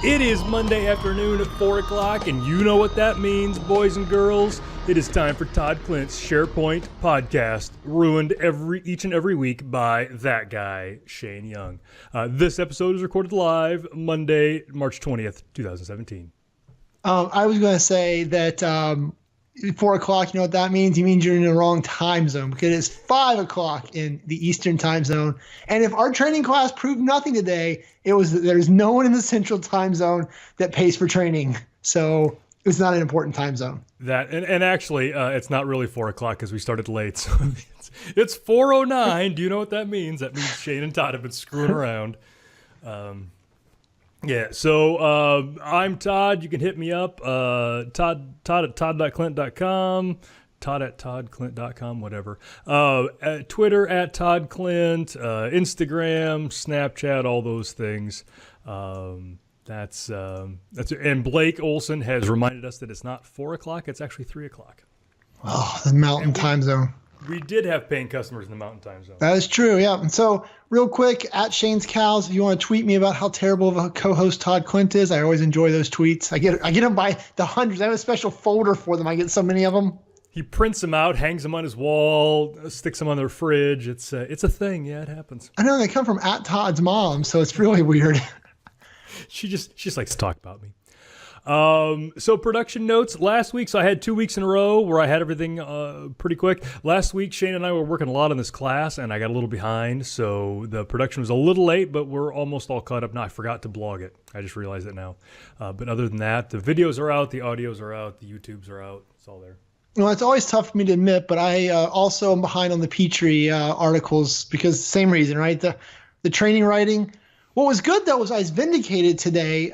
It is Monday afternoon at 4 o'clock, and you know what that means, boys and girls. It is time for Todd Klint's SharePoint podcast, ruined each and every week by that guy, Shane Young. This episode is recorded live Monday, March 20th, 2017. I was going to say that 4 o'clock, you know what that means? It means you're in the wrong time zone because it's 5 o'clock in the Eastern time zone. And if our training class proved nothing today, it was that there's no one in the Central time zone that pays for training. So it's not an important time zone. That and actually, it's not really 4 o'clock because we started late. So it's 4:09. Do you know what that means? That means Shane and Todd have been screwing around. Yeah, so I'm Todd. You can hit me up, Todd at todd.clint.com, Todd at toddclint.com, whatever. Twitter at Todd Clint, Instagram, Snapchat, all those things. That's and Blake Olson has reminded us that it's not 4 o'clock, it's actually 3 o'clock. Oh, the mountain time zone. We did have paying customers in the mountain time zone. That is true, yeah. And so real quick, at Shane's Cows, if you want to tweet me about how terrible of a co-host Todd Clint is, I always enjoy those tweets. I get them by the hundreds. I have a special folder for them. I get so many of them. He prints them out, hangs them on his wall, sticks them on their fridge. It's a thing. Yeah, it happens. I know they come from at Todd's mom, so it's really weird. She just likes to talk about me. So production notes last week. So I had 2 weeks in a row where I had everything pretty quick. Last week, Shane and I were working a lot on this class and I got a little behind. So the production was a little late, but we're almost all caught up now. I forgot to blog it. I just realized it now. But other than that, the videos are out, the audios are out, the YouTubes are out. It's all there. Well, it's always tough for me to admit, but I also am behind on the Petrie articles because same reason, right? The training writing. What was good, though, was I was vindicated today.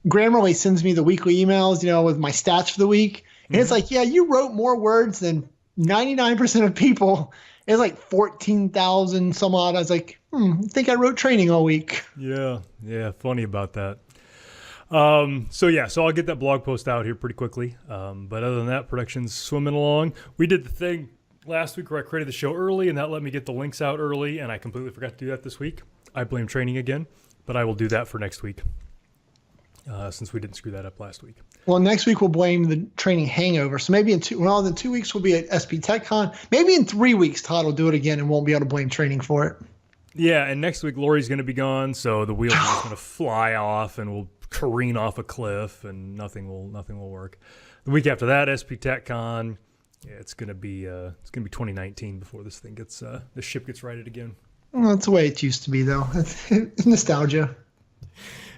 Grammarly sends me the weekly emails, with my stats for the week. And It's like, yeah, you wrote more words than 99% of people. It's like 14,000 some odd. I was like, I think I wrote training all week. Yeah, funny about that. So I'll get that blog post out here pretty quickly. But other than that, production's swimming along. We did the thing last week where I created the show early, and that let me get the links out early, and I completely forgot to do that this week. I blame training again, but I will do that for next week since we didn't screw that up last week. Well, next week we'll blame the training hangover. So maybe in 2 weeks we'll be at SP TechCon. Maybe in 3 weeks Todd will do it again and won't be able to blame training for it. Yeah, and next week Lori's going to be gone, so the wheels are just going to fly off and we'll careen off a cliff and nothing will work. The week after that, SP TechCon, yeah, it's going to be 2019 before this thing gets the ship gets righted again. Well, that's the way it used to be, though. It's nostalgia.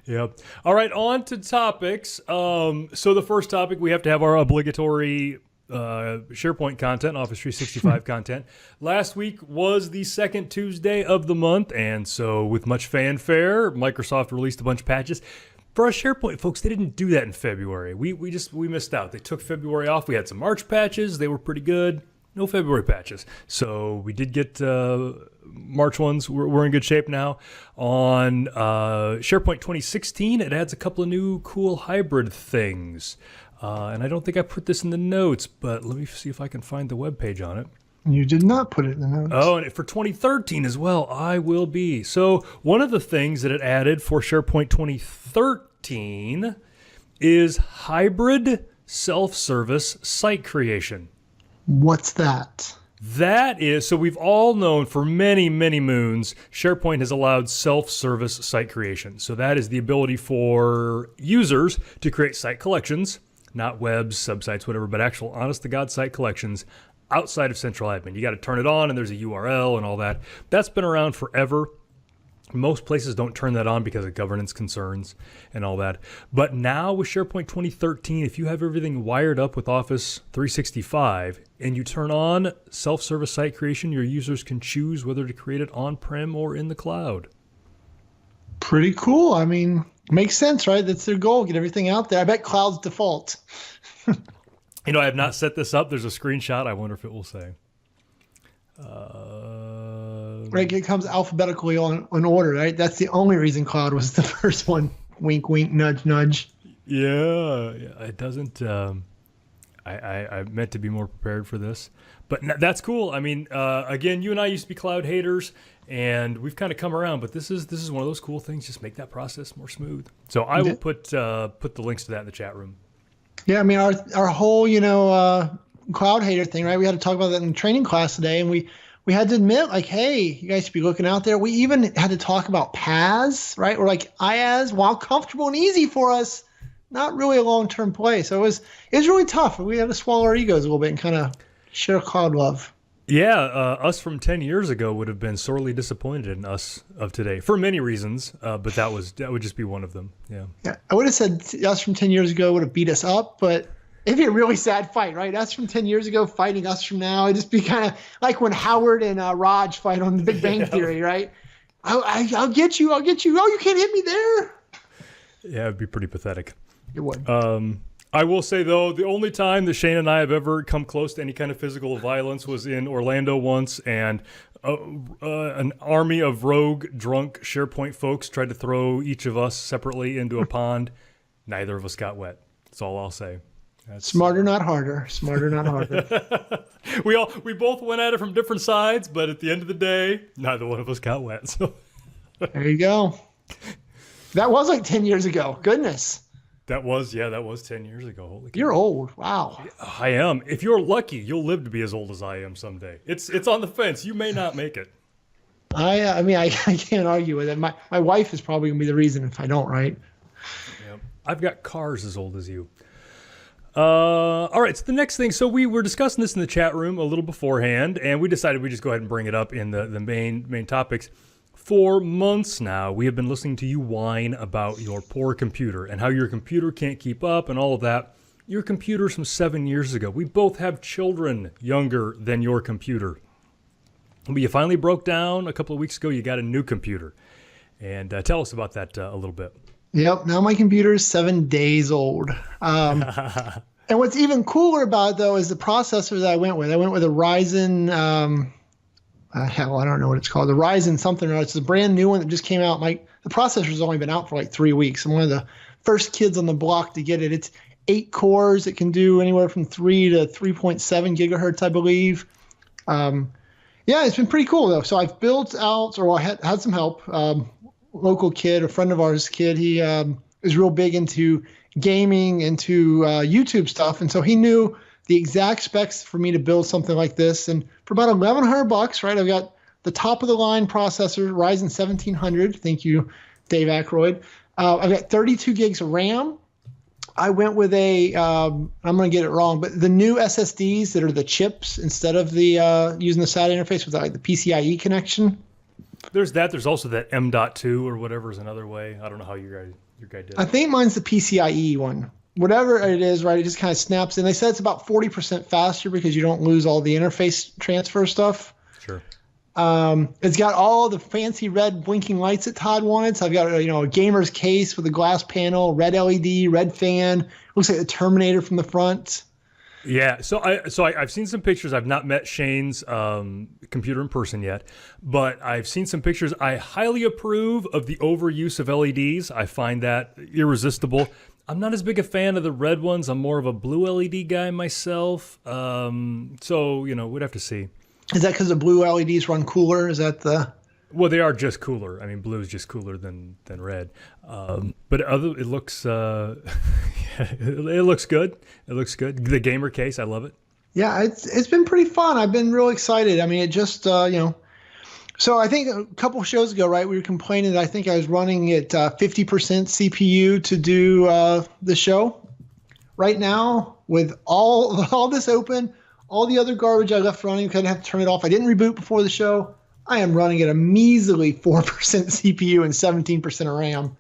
Yep. All right, on to topics. So the first topic, we have to have our obligatory SharePoint content, Office 365 content. Last week was the second Tuesday of the month, and so with much fanfare, Microsoft released a bunch of patches. For our SharePoint folks, they didn't do that in February. We missed out. They took February off. We had some March patches. They were pretty good. No February patches. So we did get March ones. We're in good shape now. On SharePoint 2016, it adds a couple of new cool hybrid things. And I don't think I put this in the notes, but let me see if I can find the webpage on it. You did not put it in the notes. Oh, and for 2013 as well, I will be. So one of the things that it added for SharePoint 2013 is hybrid self-service site creation. What's that? That is, so we've all known for many, many moons, SharePoint has allowed self-service site creation. So that is the ability for users to create site collections, not webs, subsites, whatever, but actual honest-to-God site collections outside of central admin. You got to turn it on and there's a URL and all that. That's been around forever. Most places don't turn that on because of governance concerns and all that. But now with SharePoint 2013, if you have everything wired up with Office 365 and you turn on self-service site creation, your users can choose whether to create it on-prem or in the cloud. Pretty cool. I mean, makes sense, right? That's their goal, get everything out there. I bet cloud's default. I have not set this up. There's a screenshot. I wonder if it will say. Right, it comes alphabetically in order, right? That's the only reason cloud was the first one. Wink, wink, nudge, nudge. Yeah, it doesn't. I meant to be more prepared for this, but that's cool. I mean, again, you and I used to be cloud haters, And we've kind of come around, but this is one of those cool things. Just make that process more smooth. So I will put the links to that in the chat room. Yeah, I mean our whole cloud hater thing, right? We had to talk about that in the training class today, and we had to admit, like, hey, you guys should be looking out there. We even had to talk about PaaS, right? Or like IaaS, while comfortable and easy for us, not really a long-term play. So it was really tough. We had to swallow our egos a little bit and kind of share cloud love. Yeah, us from 10 years ago would have been sorely disappointed in us of today for many reasons, but that would just be one of them. Yeah, I would have said us from 10 years ago would have beat us up, but it'd be a really sad fight, right? Us from 10 years ago fighting us from now. It'd just be kind of like when Howard and Raj fight on The Big Bang Theory, right? I'll get you. Oh, you can't hit me there. Yeah, it'd be pretty pathetic. It would. I will say, though, the only time that Shane and I have ever come close to any kind of physical violence was in Orlando once, and an army of rogue, drunk SharePoint folks tried to throw each of us separately into a pond. Neither of us got wet. That's all I'll say. Smarter, not harder. Smarter, not harder. We both went at it from different sides, but at the end of the day, neither one of us got wet. So there you go. That was like 10 years ago. Goodness. That was 10 years ago. Holy cow. You're old. Wow. I am. If you're lucky, you'll live to be as old as I am someday. It's on the fence. You may not make it. I can't argue with it. My wife is probably going to be the reason if I don't, right? Yep. I've got cars as old as you. All right, so the next thing, so we were discussing this in the chat room a little beforehand, and we decided we'd just go ahead and bring it up in the main topics. For months now, we have been listening to you whine about your poor computer and how your computer can't keep up and all of that. Your computer's from 7 years ago. We both have children younger than your computer. But you finally broke down a couple of weeks ago. You got a new computer. And tell us about that a little bit. Yep. Now my computer is 7 days old. And what's even cooler about it, though, is the processor that I went with. I went with a Ryzen... I don't know what it's called. The Ryzen something or other. It's a brand new one that just came out. The processor's only been out for like 3 weeks. I'm one of the first kids on the block to get it. It's 8 cores. It can do anywhere from 3 to 3.7 gigahertz, I believe. Yeah, it's been pretty cool though. So I've built out, or I had some help. Local kid, a friend of ours kid, he is real big into gaming, into YouTube stuff. And so he knew the exact specs for me to build something like this. And for about $1,100, right, I've got the top of the line processor, Ryzen 1700. Thank you, Dave Aykroyd. I've got 32 gigs of RAM. I went with I'm going to get it wrong, but the new SSDs that are the chips instead of the using the SATA interface with like the PCIe connection. There's that. There's also that M.2 or whatever is another way. I don't know how your guy did it. I think mine's the PCIe one. Whatever it is, right, it just kind of snaps in. They said it's about 40% faster because you don't lose all the interface transfer stuff. Sure. It's got all the fancy red blinking lights that Todd wanted. So I've got a gamer's case with a glass panel, red LED, red fan. Looks like the Terminator from the front. Yeah, so I've seen some pictures. I've not met Shane's computer in person yet, but I've seen some pictures. I highly approve of the overuse of LEDs. I find that irresistible. I'm not as big a fan of the red ones. I'm more of a blue LED guy myself. So, we'd have to see. Is that because the blue LEDs run cooler? Is that the... Well, they are just cooler. I mean, blue is just cooler than red. But it looks it looks good. It looks good. The gamer case, I love it. Yeah, it's been pretty fun. I've been real excited. I mean, it just So I think a couple of shows ago, right, we were complaining that I think I was running at 50% CPU to do the show. Right now, with all this open, all the other garbage I left running, because I have to turn it off. I didn't reboot before the show. I am running at a measly 4% CPU and 17% of RAM.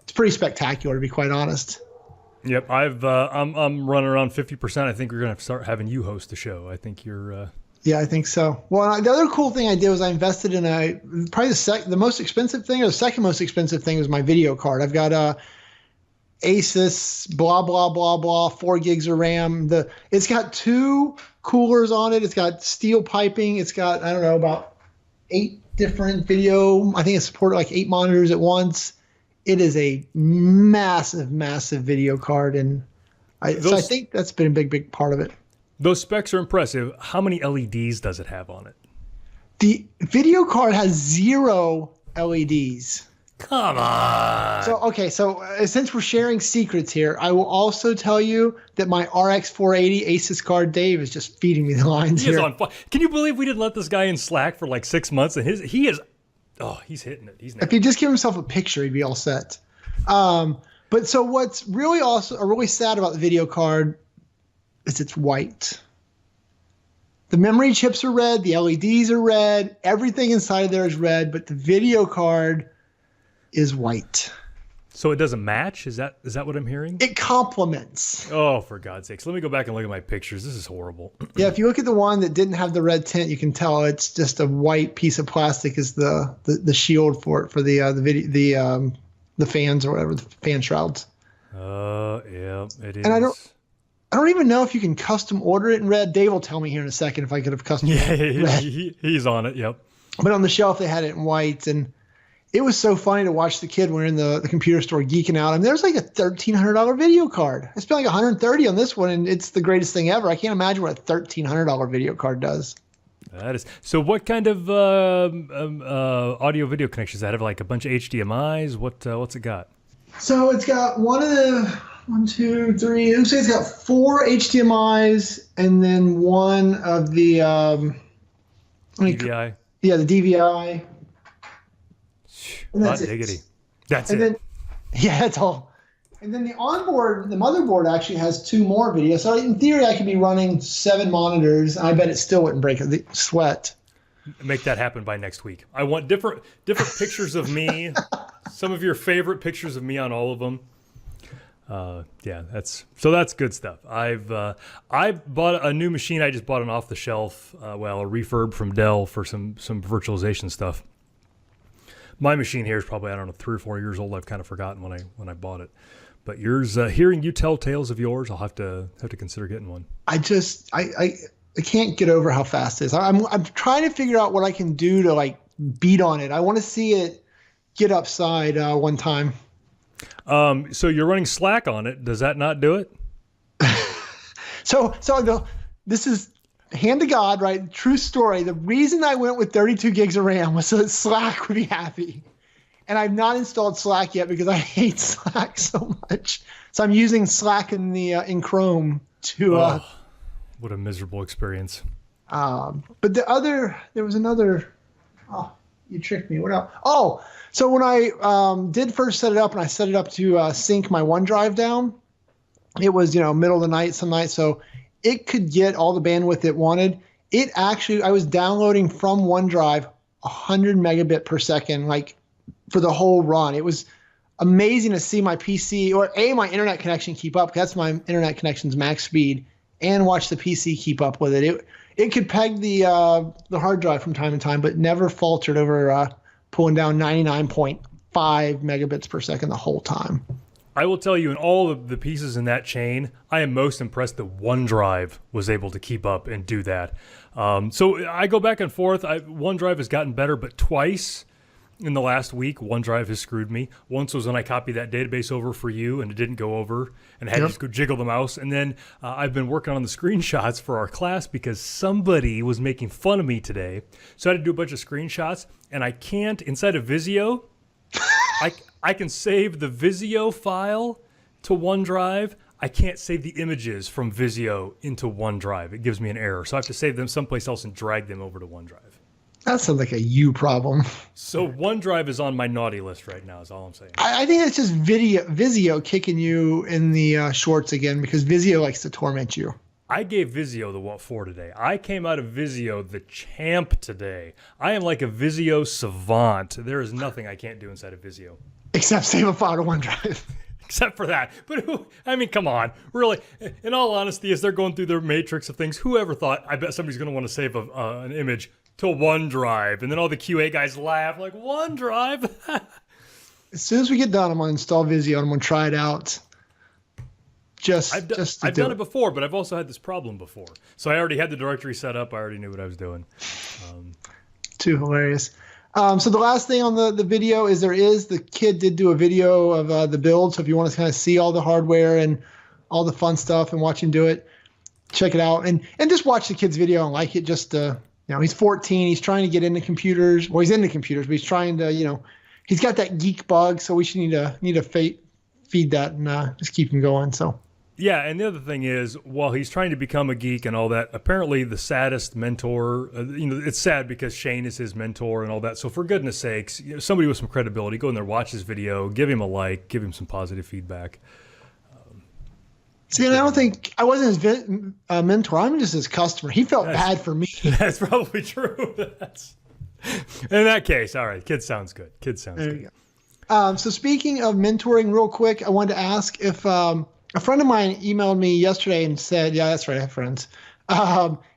It's pretty spectacular, to be quite honest. Yep, I'm running around 50%. I think we're gonna have to start having you host the show. I think you're. Yeah, I think so. Well, the other cool thing I did was I invested in probably the most expensive thing, or the second most expensive thing, was my video card. I've got a Asus blah blah blah blah 4 gigs of RAM. It's got 2 coolers on it. It's got steel piping. It's got about 8 different video. I think it supported like 8 monitors at once. It is a massive video card, and so I think that's been a big part of it. Those specs are impressive. How many LEDs does it have on it? The video card has 0 LEDs. Come on. So since we're sharing secrets here, I will also tell you that my RX 480 Asus card Dave is just feeding me the lines He is here. on fire. Can you believe we didn't let this guy in Slack for like 6 months? And he's hitting it. If he just give himself a picture, he'd be all set. But so what's really also really sad about the video card is it's white. The memory chips are red, the LEDs are red, everything inside of there is red, but the video card is white. So it doesn't match? Is that what I'm hearing? It complements. Oh, for God's sakes. Let me go back and look at my pictures. This is horrible. Yeah, if you look at the one that didn't have the red tint, you can tell it's just a white piece of plastic is the shield for the fans or whatever, the fan shrouds. Yeah, it is. And I don't even know if you can custom order it in red. Dave will tell me here in a second if I could have custom ordered it in red. He's on it, yep. But on the shelf they had it in white, and it was so funny to watch the kid when we were in the computer store geeking out. I mean, there's like a $1,300 video card. I spent like $130 on this one, and it's the greatest thing ever. I can't imagine what a $1,300 video card does. That is. So what kind of audio video connections? Does that have like a bunch of HDMIs? What's it got? So it's got one, two, three. It looks like it's got 4 HDMIs and then one of the DVI. Yeah, the DVI. And Hot diggity. That's and it. Then, yeah, that's all. And then the motherboard actually has 2 more videos. So in theory, I could be running 7 monitors, and I bet it still wouldn't break a sweat. Make that happen by next week. I want different pictures of me. Some of your favorite pictures of me on all of them. Yeah, that's good stuff. I bought a new machine. I just bought an off the shelf, a refurb from Dell for some virtualization stuff. My machine here is probably, I don't know, 3 or 4 years old. I've kind of forgotten when I bought it. But yours, hearing you tell tales of yours, I'll have to consider getting one. I can't get over how fast it is. I'm trying to figure out what I can do to like beat on it. I want to see it get upside one time. So you're running Slack on it. Does that not do it? So this is hand to God, right? True story. The reason I went with 32 gigs of RAM was so that Slack would be happy. And I've not installed Slack yet because I hate Slack so much. So I'm using Slack in Chrome to. What a miserable experience. But there was another. Oh, you tricked me. What else? Oh, so when I did first set it up, and I set it up to sync my OneDrive down, it was middle of the night some night, so it could get all the bandwidth it wanted. I was downloading from OneDrive 100 megabit per second, like for the whole run. It was amazing to see my PC or my internet connection keep up. That's my internet connection's max speed, and watch the PC keep up with it. It could peg the hard drive from time to time, but never faltered over pulling down 99.5 megabits per second the whole time. I will tell you, in all of the pieces in that chain, I am most impressed that OneDrive was able to keep up and do that. So I go back and forth. OneDrive has gotten better, but twice in the last week, OneDrive has screwed me. Once was when I copied that database over for you, and it didn't go over, and I had to just go jiggle the mouse. And then I've been working on the screenshots for our class because somebody was making fun of me today. So I had to do a bunch of screenshots, and I can't, inside of Visio, I can save the Visio file to OneDrive. I can't save the images from Visio into OneDrive. It gives me an error. So I have to save them someplace else and drag them over to OneDrive. That sounds like a you problem. So OneDrive is on my naughty list right now, is all I'm saying. I think it's just Visio kicking you in the shorts again, because Visio likes to torment you. I gave Visio the what for today. I came out of Visio the champ today. I am like a Visio savant. There is nothing I can't do inside of Visio. Except save a file to OneDrive. Except for that. But come on. Really, in all honesty, as they're going through their matrix of things, whoever thought, I bet somebody's going to want to save an image to OneDrive. And then all the QA guys laugh like, OneDrive? As soon as we get done, I'm going to install Visio and I'm going to try it out. I've done it before, but I've also had this problem before. So I already had the directory set up. I already knew what I was doing. Too hilarious. So the last thing on the video is the kid did do a video of the build. So if you want to kind of see all the hardware and all the fun stuff and watch him do it, check it out. And just watch the kid's video and like it just to He's 14. He's trying to get into computers. Well, he's into computers, but he's trying to, he's got that geek bug. So we should need to feed that and just keep him going. So. Yeah, and the other thing is, while he's trying to become a geek and all that, apparently the saddest mentor, it's sad because Shane is his mentor and all that. So for goodness sakes, somebody with some credibility, go in there, watch his video, give him a like, give him some positive feedback. See, and I wasn't his mentor. I'm just his customer. He felt bad for me. That's probably true. In that case, all right, kid sounds good. There you go. So speaking of mentoring, real quick, I wanted to ask if a friend of mine emailed me yesterday and said, yeah, that's right, I have friends.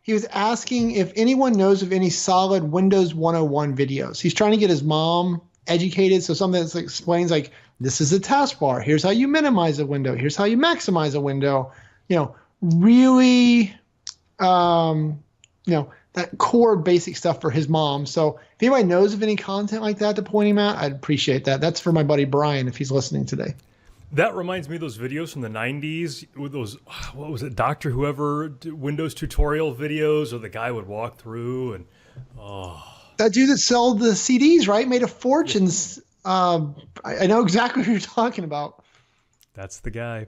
He was asking if anyone knows of any solid Windows 101 videos. He's trying to get his mom educated, so something that explains like, this is a taskbar. Here's how you minimize a window. Here's how you maximize a window. Really, that core basic stuff for his mom. So if anybody knows of any content like that to point him at, I'd appreciate that. That's for my buddy Brian if he's listening today. That reminds me of those videos from the 90s with those, what was it, Dr. Whoever Windows tutorial videos, or the guy would walk through and, That dude that sold the CDs, right? Made a fortune. I know exactly what you're talking about. That's the guy.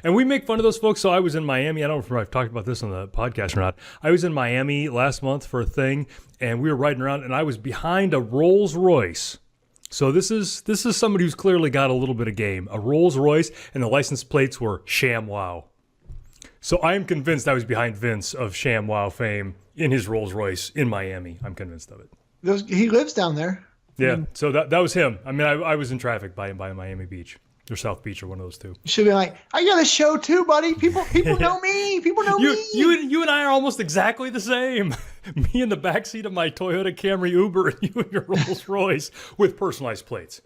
And we make fun of those folks. So I was in Miami. I don't know if I've talked about this on the podcast or not. I was in Miami last month for a thing, and we were riding around, and I was behind a Rolls Royce. So this is somebody who's clearly got a little bit of game. A Rolls Royce, and the license plates were ShamWow. So I am convinced I was behind Vince of ShamWow fame in his Rolls Royce in Miami. I'm convinced of it. He lives down there. Yeah, so that was him. I mean, I was in traffic by Miami Beach or South Beach or one of those two. You should be like, I got a show too, buddy. People know me. People know me. You and I are almost exactly the same. Me in the backseat of my Toyota Camry Uber, and you in your Rolls Royce with personalized plates.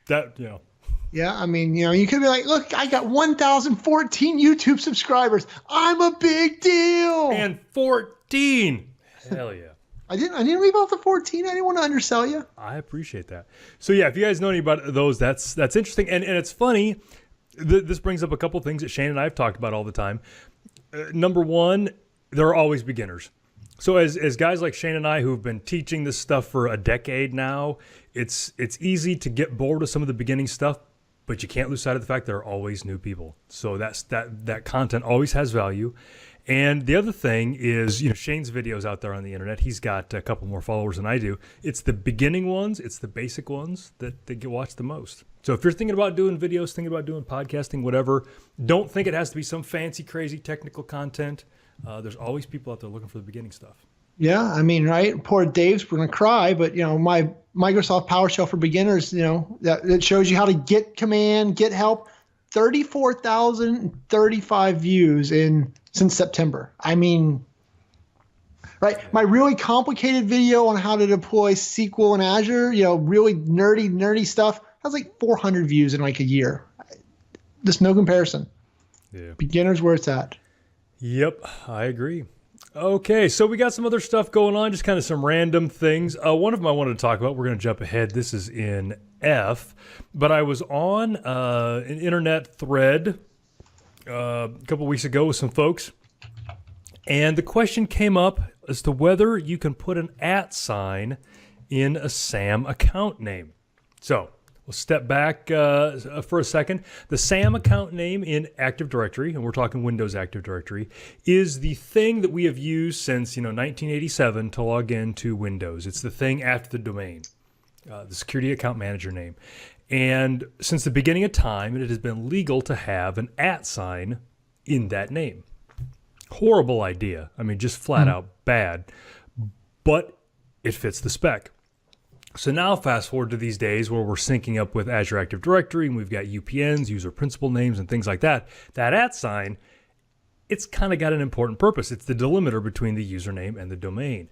Yeah, I mean, you could be like, look, I got 1,014 YouTube subscribers. I'm a big deal. And 14. Hell yeah. I didn't leave off the 14. I didn't want to undersell you. I appreciate that. So yeah, if you guys know any about those, that's interesting. And it's funny. This brings up a couple things that Shane and I have talked about all the time. Number one, there are always beginners. So as guys like Shane and I who've been teaching this stuff for a decade now, it's easy to get bored with some of the beginning stuff, but you can't lose sight of the fact there are always new people. So that content always has value. And the other thing is, Shane's videos out there on the internet, he's got a couple more followers than I do. It's the beginning ones, it's the basic ones that get watched the most. So if you're thinking about doing videos, thinking about doing podcasting, whatever, don't think it has to be some fancy, crazy technical content. There's always people out there looking for the beginning stuff. Yeah, I mean, right? Poor Dave's going to cry, but, my Microsoft PowerShell for beginners, that shows you how to get command, get help. 34,035 views since September. I mean, right? My really complicated video on how to deploy SQL in Azure, really nerdy stuff, has like 400 views in like a year. Just no comparison. Yeah. Beginner's where it's at. Yep, I agree. Okay, so we got some other stuff going on, just kind of some random things. One of them I wanted to talk about, we're going to jump ahead. This is in F, but I was on an internet thread a couple weeks ago with some folks, and the question came up as to whether you can put an @ sign in a SAM account name. So we'll step back for a second. The SAM account name in Active Directory, and we're talking Windows Active Directory, is the thing that we have used since 1987 to log into Windows. It's the thing after the domain, the security account manager name. And since the beginning of time, it has been legal to have an @ sign in that name. Horrible idea. I mean, just flat out bad. But it fits the spec. So now fast forward to these days where we're syncing up with Azure Active Directory and we've got UPNs, user principal names, and things like that. That @ sign, it's kind of got an important purpose. It's the delimiter between the username and the domain.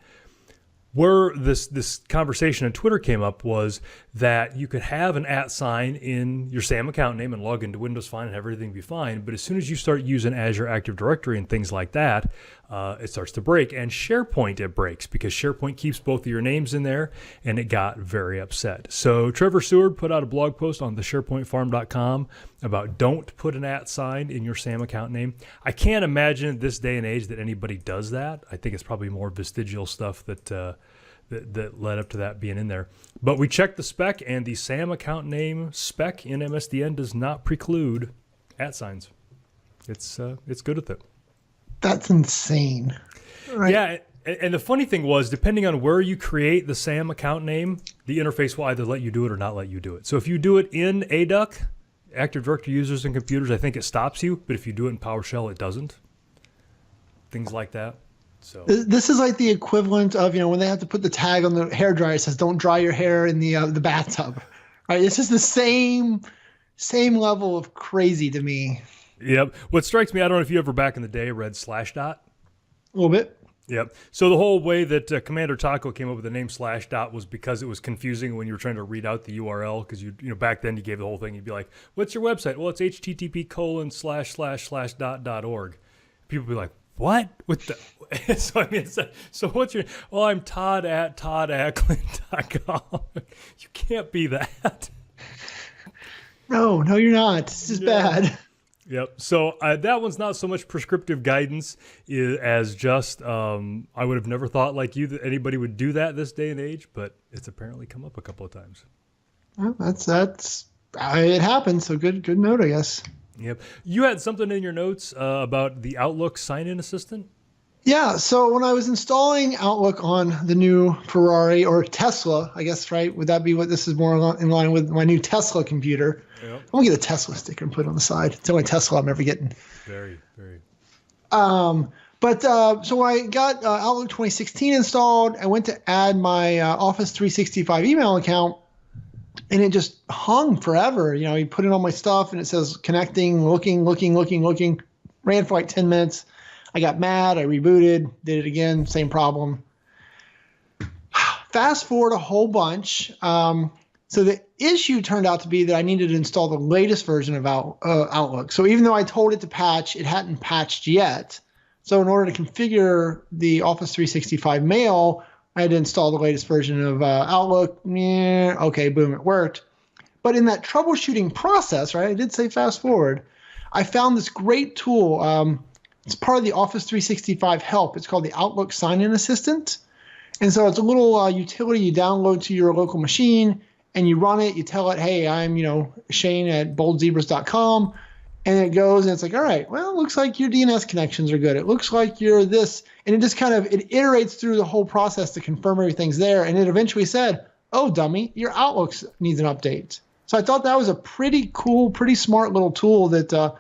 where this conversation on Twitter came up was that you could have an @ in your SAM account name and log into Windows fine and have everything be fine. But as soon as you start using Azure Active Directory and things like that, it starts to break. And SharePoint, it breaks because SharePoint keeps both of your names in there, and it got very upset. So Trevor Seward put out a blog post on the SharePointFarm.com about don't put an @ in your SAM account name. I can't imagine this day and age that anybody does that. I think it's probably more vestigial stuff that led up to that being in there. But we checked the spec, and the SAM account name spec in MSDN does not preclude @. It's good with it. That's insane. Right? Yeah, and the funny thing was, depending on where you create the SAM account name, the interface will either let you do it or not let you do it. So if you do it in ADUC, Active Directory users and computers, I think it stops you. But if you do it in PowerShell, it doesn't. Things like that. So this is like the equivalent of, when they have to put the tag on the hairdryer that says "Don't dry your hair in the bathtub." Right? It's just the same level of crazy to me. Yep. What strikes me, I don't know if you ever back in the day read /. A little bit. Yep. So the whole way that Commander Taco came up with the name / was because it was confusing when you were trying to read out the URL, because back then you gave the whole thing. You'd be like, "What's your website?" Well, it's http:///.org. People would be like, "What? With the?" So what's your? Well, I'm Todd at toddacklin.com. You can't be that. No, you're not. This is bad. Yep. So that one's not so much prescriptive guidance as just I would have never thought like you that anybody would do that this day and age, but it's apparently come up a couple of times. Well, that's it happens. So good note, I guess. Yep. You had something in your notes about the Outlook sign-in assistant? Yeah. So when I was installing Outlook on the new Ferrari or Tesla, I guess, right? Would that be what this is more in line with my new Tesla computer? Yep. I'm going to get a Tesla sticker and put it on the side. It's the only Tesla I'm ever getting. Very, very. So when I got Outlook 2016 installed, I went to add my Office 365 email account, and it just hung forever. You put in all my stuff, and it says connecting, looking. Ran for like 10 minutes. I got mad. I rebooted, did it again, same problem. Fast forward a whole bunch. So the issue turned out to be that I needed to install the latest version of Outlook. So even though I told it to patch, it hadn't patched yet. So in order to configure the Office 365 mail, I had to install the latest version of Outlook. Okay, boom, it worked. But in that troubleshooting process, right, I did say fast forward, I found this great tool. It's part of the Office 365 help. It's called the Outlook Sign-In Assistant. And so it's a little utility you download to your local machine, and you run it. You tell it, "Hey, I'm, Shane at boldzebras.com." And it goes, and it's like, "All right, well, it looks like your DNS connections are good. It looks like you're this." And it just it iterates through the whole process to confirm everything's there. And it eventually said, "Oh, dummy, your Outlook needs an update." So I thought that was a pretty cool, pretty smart little tool that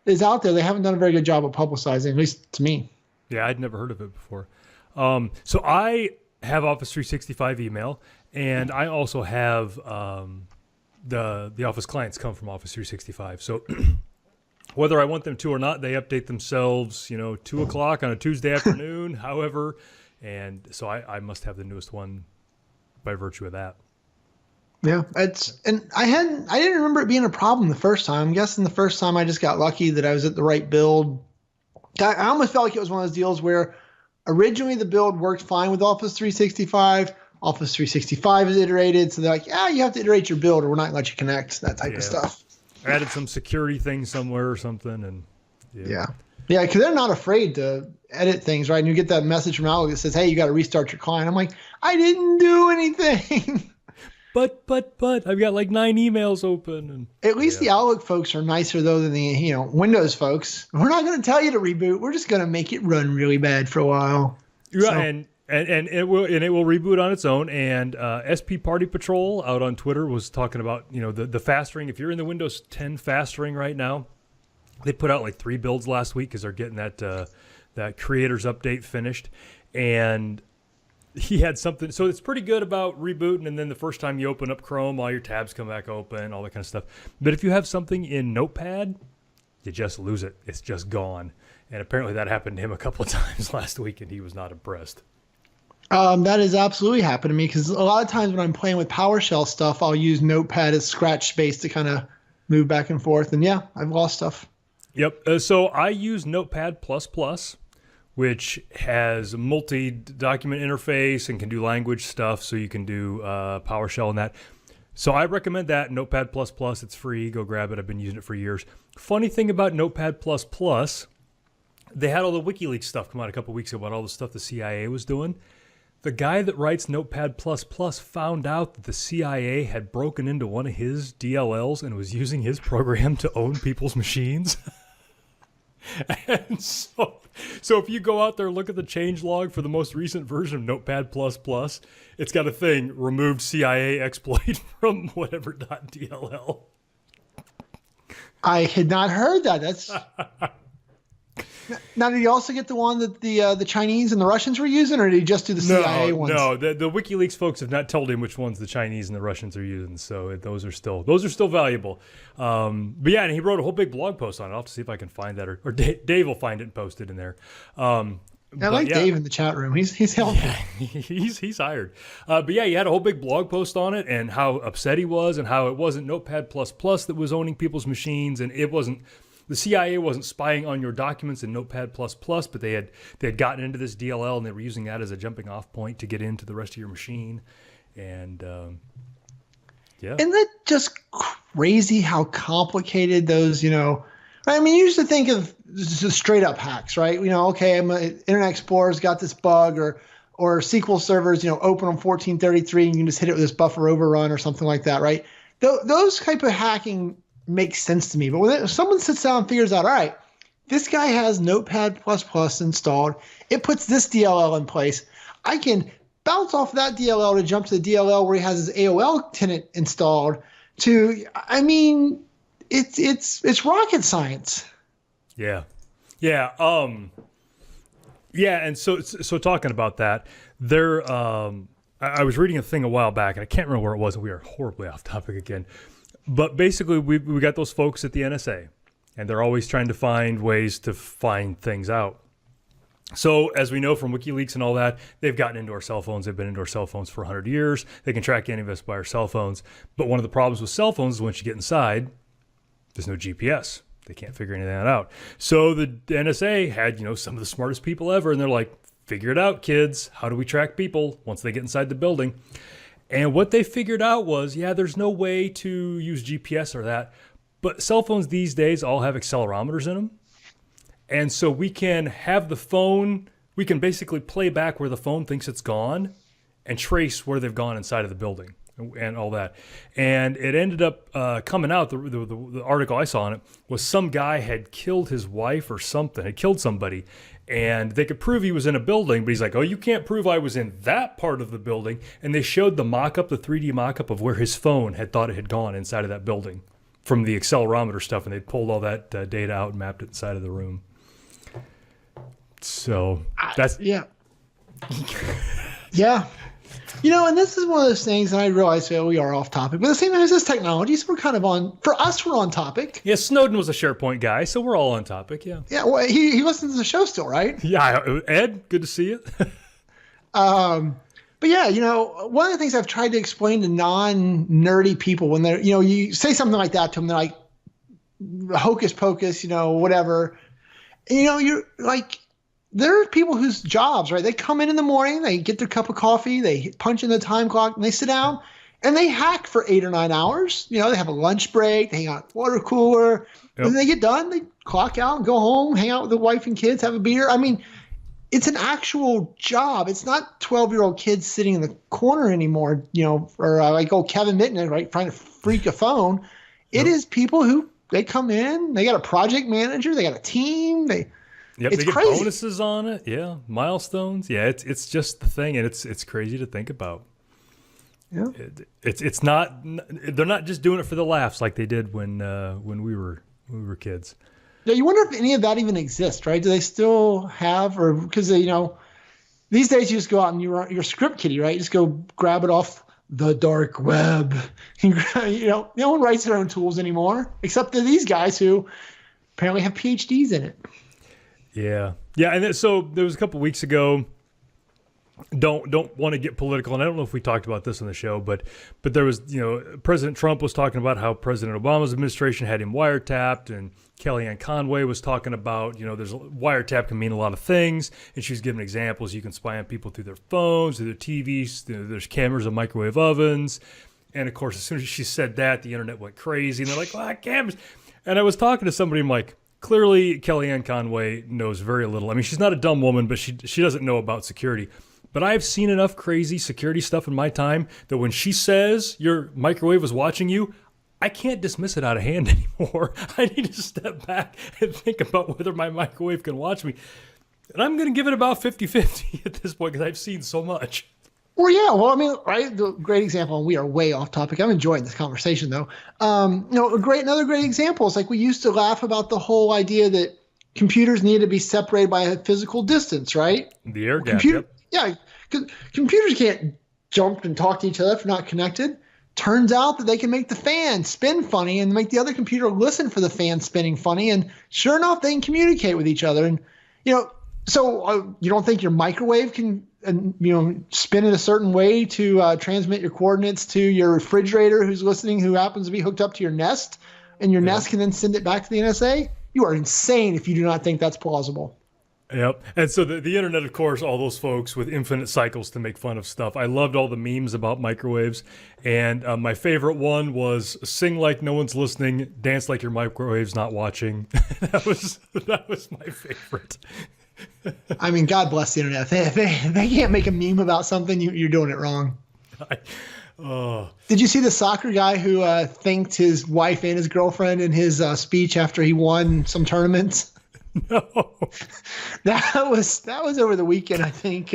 is out there. They haven't done a very good job of publicizing, at least to me. Yeah, I'd never heard of it before. So I have Office 365 email, and I also have the Office clients come from Office 365. So whether I want them to or not, they update themselves, 2 o'clock on a Tuesday afternoon, however. And so I must have the newest one by virtue of that. Yeah, I didn't remember it being a problem the first time. I'm guessing the first time I just got lucky that I was at the right build. I almost felt like it was one of those deals where originally the build worked fine with Office 365. Office 365 is iterated, so they're like, "Yeah, you have to iterate your build, or we're not going to let you connect." That type of stuff. Added some security thing somewhere or something, and yeah, because they're not afraid to edit things, right? And you get that message from Outlook that says, "Hey, you got to restart your client." I'm like, I didn't do anything. But I've got like 9 emails open. And at least the Outlook folks are nicer though than the Windows folks. We're not going to tell you to reboot. We're just going to make it run really bad for a while. Yeah, so. and it will reboot on its own. And SP Party Patrol out on Twitter was talking about the fastering. If you're in the Windows 10 fastering right now, they put out like 3 builds last week because they're getting that creators update finished. And he had something, so it's pretty good about rebooting, and then the first time you open up Chrome, all your tabs come back open, all that kind of stuff. But if you have something in Notepad, you just lose it. It's just gone. And apparently that happened to him a couple of times last week, and he was not impressed. That has absolutely happened to me because a lot of times when I'm playing with PowerShell stuff, I'll use Notepad as scratch space to kind of move back and forth. And yeah, I've lost stuff. Yep. So I use Notepad++, which has multi-document interface and can do language stuff. So you can do PowerShell and that. So I recommend that, Notepad++. It's free. Go grab it. I've been using it for years. Funny thing about Notepad++, they had all the WikiLeaks stuff come out a couple weeks ago about all the stuff the CIA was doing. The guy that writes Notepad++ found out that the CIA had broken into one of his DLLs and was using his program to own people's machines. And so if you go out there and look at the change log for the most recent version of Notepad++, it's got a thing, removed CIA exploit from whatever .dll. I had not heard that. That's now. Did you also get the one that the Chinese and the Russians were using, or did you just do the CIA ones? No, the WikiLeaks folks have not told him which ones the Chinese and the Russians are using, so those are still valuable. But yeah, and he wrote a whole big blog post on it. I'll have to see if I can find that, or Dave will find it and post it in there. I like Dave in the chat room. He's helpful. Yeah, he's hired. But yeah, he had a whole big blog post on it and how upset he was and how it wasn't Notepad++ that was owning people's machines, and it wasn't. The CIA wasn't spying on your documents in Notepad++, but they had gotten into this DLL and they were using that as a jumping off point to get into the rest of your machine. And yeah. Isn't that just crazy how complicated those, I mean, you used to think of just straight up hacks, right? Okay, Internet Explorer's got this bug or SQL servers, open on 1433 and you can just hit it with this buffer overrun or something like that, right? Those type of hacking makes sense to me. But when someone sits down and figures out, all right, this guy has Notepad++ installed, it puts this DLL in place, I can bounce off that DLL to jump to the DLL where he has his AOL tenant installed it's rocket science. Yeah. And so talking about that, I was reading a thing a while back and I can't remember where it was, and we are horribly off topic again. But basically, we got those folks at the NSA, and they're always trying to find ways to find things out. So as we know from WikiLeaks and all that, they've gotten into our cell phones. They've been into our cell phones for 100 years. They can track any of us by our cell phones. But one of the problems with cell phones is once you get inside, there's no GPS. They can't figure any of that out. So the NSA had, some of the smartest people ever, and they're like, figure it out, kids. How do we track people once they get inside the building? And what they figured out was, there's no way to use GPS or that, but cell phones these days all have accelerometers in them. And so we can have the phone, we can basically play back where the phone thinks it's gone and trace where they've gone inside of the building and all that. And it ended up coming out, the article I saw on it, was some guy had killed his wife or something, had killed somebody. And they could prove he was in a building, but he's like, oh, you can't prove I was in that part of the building. And they showed the mock-up, the 3D mock-up of where his phone had thought it had gone inside of that building from the accelerometer stuff. And they pulled all that data out and mapped it inside of the room. So that's... Yeah. Yeah. And this is one of those things, and I realize we are off topic, but at the same time as this technology, so we're kind of for us, we're on topic. Yeah, Snowden was a SharePoint guy, so we're all on topic, yeah. Yeah, well, he listens to the show still, right? Yeah, Ed, good to see you. But yeah, one of the things I've tried to explain to non-nerdy people when they're, you say something like that to them, they're like, hocus pocus, whatever. You're like, there are people whose jobs, right? They come in the morning, they get their cup of coffee, they punch in the time clock, and they sit down, and they hack for 8 or 9 hours. They have a lunch break, they hang out at the water cooler, and then they get done, they clock out and go home, hang out with the wife and kids, have a beer. I mean, it's an actual job. It's not 12-year-old kids sitting in the corner anymore, or like old Kevin Mitnick, right, trying to freak a phone. It is people who, they come in, they got a project manager, they got a team, Yep, it's they get crazy. Bonuses on it. Yeah, milestones. Yeah, it's just the thing, and it's crazy to think about. Yeah, it's not. They're not just doing it for the laughs like they did when we were kids. Yeah, you wonder if any of that even exists, right? Do they still have, or because these days you just go out and you're script kiddie, right? You just go grab it off the dark web. No one writes their own tools anymore, except for these guys who apparently have PhDs in it. Yeah, and so there was a couple weeks ago. don't want to get political, and I don't know if we talked about this on the show, but there was, President Trump was talking about how President Obama's administration had him wiretapped, and Kellyanne Conway was talking about, there's wiretap can mean a lot of things, and she was giving examples. You can spy on people through their phones, through their TVs, there's cameras and microwave ovens, and of course, as soon as she said that, the internet went crazy, and they're like, well, cameras. And I was talking to somebody, I'm like, clearly Kellyanne Conway knows very little. I mean, she's not a dumb woman, but she doesn't know about security. But I've seen enough crazy security stuff in my time that when she says your microwave was watching you, I can't dismiss it out of hand anymore. I need to step back and think about whether my microwave can watch me. And I'm going to give it about 50-50 at this point because I've seen so much. Well, yeah. Well, I mean, right. The great example, and we are way off topic. I'm enjoying this conversation, though. Another great example is like we used to laugh about the whole idea that computers need to be separated by a physical distance, right? The air gap. Yep. Yeah, because computers can't jump and talk to each other if they're not connected. Turns out that they can make the fan spin funny and make the other computer listen for the fan spinning funny. And sure enough, they can communicate with each other. And, so you don't think your microwave can, spin in a certain way to transmit your coordinates to your refrigerator who's listening, who happens to be hooked up to your Nest, and your Nest can then send it back to the NSA? You are insane if you do not think that's plausible. Yep. And so the internet, of course, all those folks with infinite cycles to make fun of stuff. I loved all the memes about microwaves. And my favorite one was sing like no one's listening, dance like your microwave's not watching. that was my favorite. I mean, God bless the internet. If they can't make a meme about something, you're doing it wrong. Did you see the soccer guy who thanked his wife and his girlfriend in his speech after he won some tournaments? No. That was over the weekend, I think.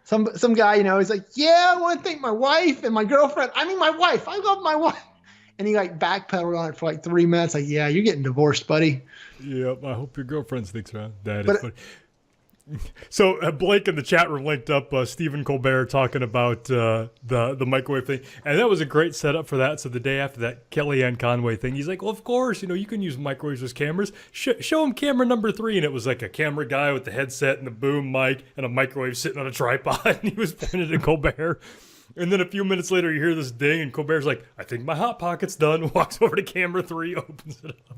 Some guy, he's like, yeah, I want to thank my wife and my girlfriend. I mean, my wife. I love my wife. And he backpedaled on it for 3 minutes. Like, yeah, you're getting divorced, buddy. Yep. I hope your girlfriend thinks that. That is funny. So Blake in the chat room linked up Stephen Colbert talking about the microwave thing, and that was a great setup for that. So the day after that Kellyanne Conway thing, he's like, well, of course, you can use microwaves as cameras. Show him camera number 3, and it was like a camera guy with the headset and the boom mic and a microwave sitting on a tripod, and he was pointed at Colbert. And then a few minutes later, you hear this ding, and Colbert's like, I think my Hot Pocket's done, walks over to camera 3, opens it up.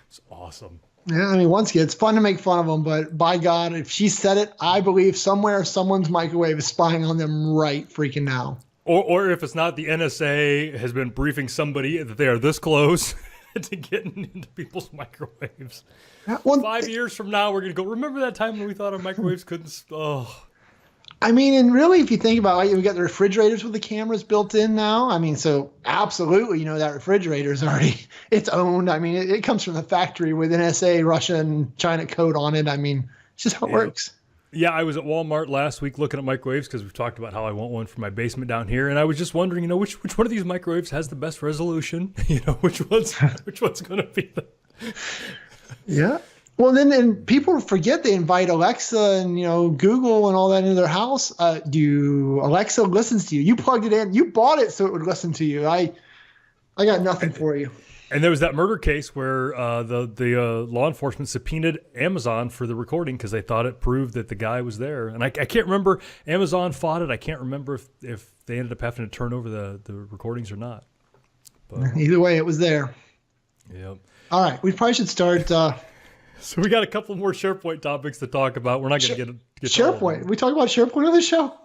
It's awesome. Yeah, I mean, once again, it's fun to make fun of them, but by God, if she said it, I believe somewhere someone's microwave is spying on them right freaking now. Or if it's not, the NSA has been briefing somebody that they are this close to getting into people's microwaves. 5 years from now, we're going to go, remember that time when we thought our microwaves couldn't... Oh. I mean, and really, if you think about it, we got the refrigerators with the cameras built in now. I mean, so absolutely, that refrigerator is already, it's owned. I mean, it comes from the factory with NSA, Russia, and China code on it. I mean, it's just how it works. Yeah, I was at Walmart last week looking at microwaves because we've talked about how I want one for my basement down here, and I was just wondering, which one of these microwaves has the best resolution? Which one's going to be the... Yeah. Well, then people forget they invite Alexa and Google and all that into their house. Alexa listens to you? You plugged it in. You bought it so it would listen to you. I got nothing for you. And there was that murder case where the law enforcement subpoenaed Amazon for the recording because they thought it proved that the guy was there. And I can't remember. Amazon fought it. I can't remember if they ended up having to turn over the recordings or not. But either way, it was there. Yep. All right, we probably should start. So we got a couple more SharePoint topics to talk about. We're not going to get SharePoint. We talk about SharePoint on the show.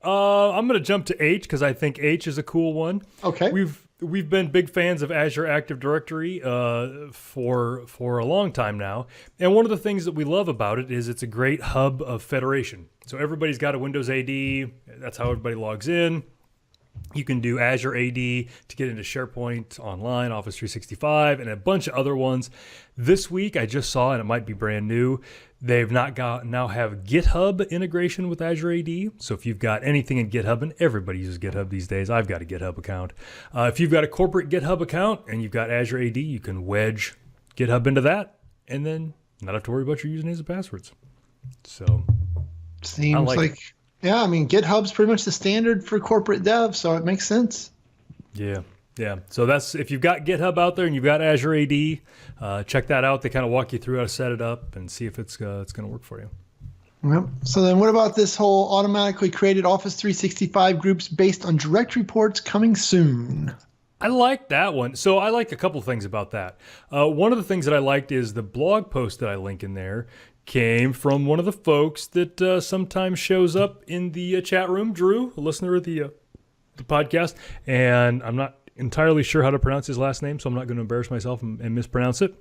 I'm going to jump to H because I think H is a cool one. Okay. We've been big fans of Azure Active Directory for a long time now, and one of the things that we love about it is it's a great hub of federation. So everybody's got a Windows AD. That's how everybody logs in. You can do Azure AD to get into SharePoint Online, Office 365, and a bunch of other ones. This week, I just saw, and it might be brand new, they've now have GitHub integration with Azure AD. So if you've got anything in GitHub, and everybody uses GitHub these days, I've got a GitHub account. If you've got a corporate GitHub account and you've got Azure AD, you can wedge GitHub into that, and then not have to worry about your usernames and passwords. So seems like yeah, I mean, GitHub's pretty much the standard for corporate dev, so it makes sense. Yeah. So that's, if you've got GitHub out there and you've got Azure AD, check that out. They kind of walk you through how to set it up and see if it's going to work for you. Yep. So then what about this whole automatically created Office 365 groups based on direct reports coming soon? I like that one. So I like a couple things about that. One of the things that I liked is the blog post that I link in there came from one of the folks that sometimes shows up in the chat room, Drew, a listener of the podcast. And I'm not entirely sure how to pronounce his last name, so I'm not going to embarrass myself and mispronounce it.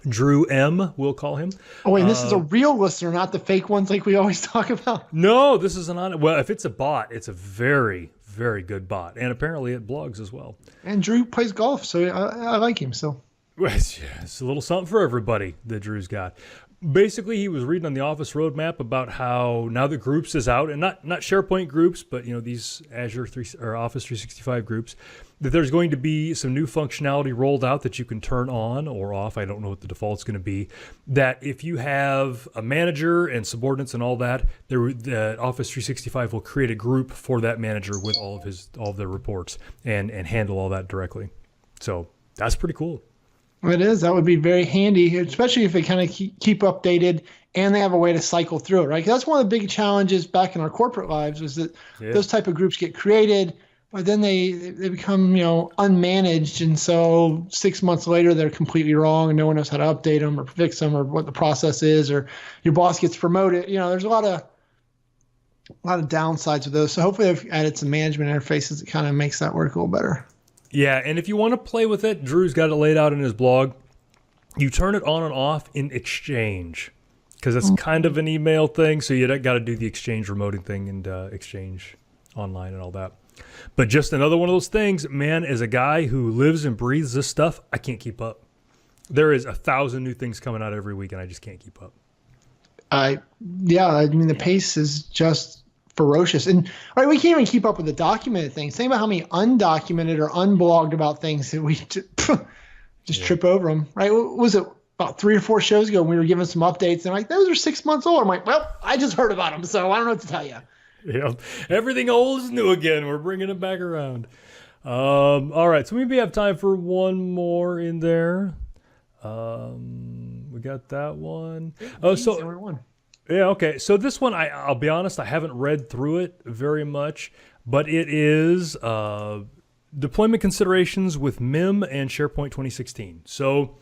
Drew M, we'll call him. Oh, wait, this is a real listener, not the fake ones like we always talk about. No, this is well, if it's a bot, it's a very, very good bot. And apparently it blogs as well. And Drew plays golf, so I like him. So It's a little something for everybody that Drew's got. Basically, he was reading on the Office roadmap about how now that Groups is out, and not SharePoint groups, but these Azure or Office 365 groups, that there's going to be some new functionality rolled out that you can turn on or off. I don't know what the default's going to be. That if you have a manager and subordinates and all that, the Office 365 will create a group for that manager with all of their reports and handle all that directly. So that's pretty cool. it is. That would be very handy, especially if they kind of keep updated and they have a way to cycle through it, right? 'Cause that's one of the big challenges back in our corporate lives was that those type of groups get created, but then they become, unmanaged. And so 6 months later, they're completely wrong and no one knows how to update them or fix them or what the process is, or your boss gets promoted. There's a lot of downsides with those. So hopefully they've added some management interfaces that kind of makes that work a little better. Yeah, and if you want to play with it, Drew's got it laid out in his blog. You turn it on and off in Exchange because it's kind of an email thing, so you got to do the Exchange remoting thing and Exchange online and all that. But just another one of those things, man, as a guy who lives and breathes this stuff, I can't keep up. There is 1,000 new things coming out every week, and I just can't keep up. The pace is just ferocious. And right, we can't even keep up with the documented things. Think about how many undocumented or unblogged about things that we just trip over them. Right? What was it about 3 or 4 shows ago? We were giving some updates, and like, those are 6 months old. I'm like, well, I just heard about them, so I don't know what to tell you. Yeah, everything old is new again. We're bringing it back around. All right, so maybe have time for one more in there. We got that one. One. Yeah, okay. So this one, I'll be honest, I haven't read through it very much, but it is deployment considerations with MIM and SharePoint 2016. So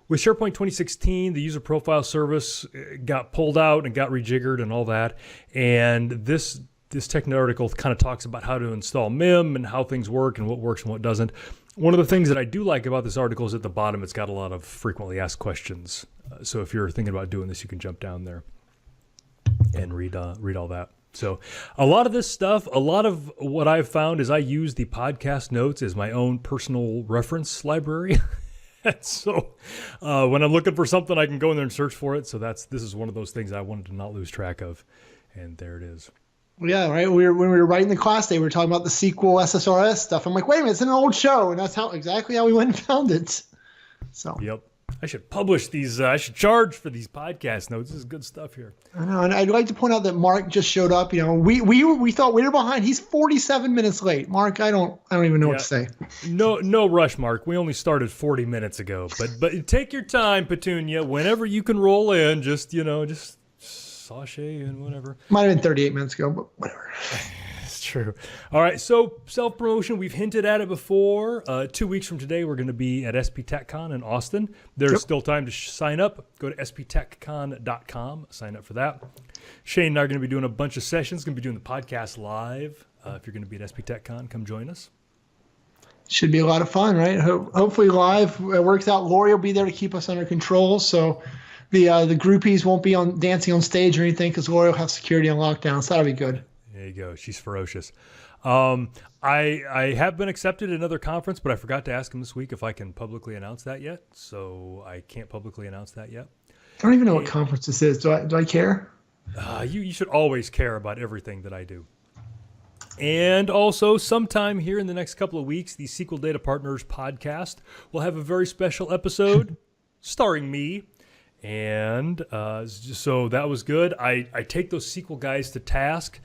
with SharePoint 2016, the user profile service got pulled out and got rejiggered and all that. And this technical article kind of talks about how to install MIM and how things work and what works and what doesn't. One of the things that I do like about this article is at the bottom, it's got a lot of frequently asked questions. So if you're thinking about doing this, you can jump down there and read all that. So a lot of this stuff, a lot of what I've found is I use the podcast notes as my own personal reference library. So when I'm looking for something, I can go in there and search for it. So this is one of those things I wanted to not lose track of. And there it is. Yeah, right. When we were writing the class day, we were talking about the SQL SSRS stuff. I'm like, wait a minute, it's an old show. And that's exactly how we went and found it. So. Yep. I should publish these. I should charge for these podcast notes. This is good stuff here. I know, and I'd like to point out that Mark just showed up. We thought we were behind. He's 47 minutes late. Mark, I don't even know what to say. No rush, Mark. We only started 40 minutes ago. But take your time, Petunia. Whenever you can roll in, just sashay and whatever. Might have been 38 minutes ago, but whatever. It's true. All right, so self-promotion, we've hinted at it before. 2 weeks from today, we're going to be at SPTechCon in Austin. There's still time to sign up. Go to sptechcon.com, sign up for that. Shane and I are going to be doing a bunch of sessions, going to be doing the podcast live. If you're going to be at SPTechCon, come join us. Should be a lot of fun, right? Hopefully live works out. Lori will be there to keep us under control, so the groupies won't be dancing on stage or anything because Lori will have security on lockdown, so that'll be good. There you go. She's ferocious. I have been accepted at another conference, but I forgot to ask him this week if I can publicly announce that yet. So I can't publicly announce that yet. I don't even know what conference this is. Do I care? You should always care about everything that I do. And also, sometime here in the next couple of weeks, the SQL Data Partners podcast will have a very special episode starring me. And so that was good. I take those SQL guys to task.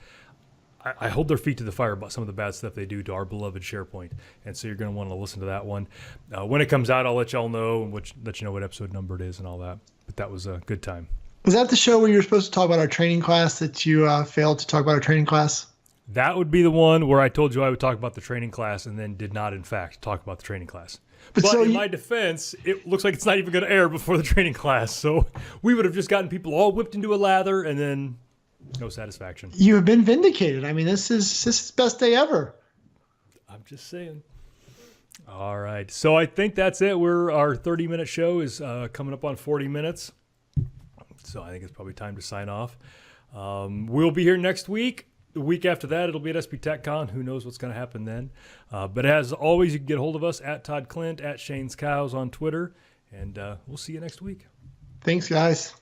I hold their feet to the fire about some of the bad stuff they do to our beloved SharePoint. And so you're going to want to listen to that one. When it comes out, I'll let y'all know and let you know what episode number it is and all that. But that was a good time. Was that the show where you were supposed to talk about our training class that you failed to talk about our training class? That would be the one where I told you I would talk about the training class and then did not, in fact, talk about the training class. But so in my defense, it looks like it's not even going to air before the training class. So we would have just gotten people all whipped into a lather and then no satisfaction. You have been vindicated. I mean, this is best day ever. I'm just saying. All right. So I think that's it. Our 30-minute show is coming up on 40 minutes. So I think it's probably time to sign off. We'll be here next week. The week after that, it'll be at SP TechCon. Who knows what's going to happen then? But as always, you can get a hold of us at Todd Clint, at Shane's Cows on Twitter. And we'll see you next week. Thanks, guys.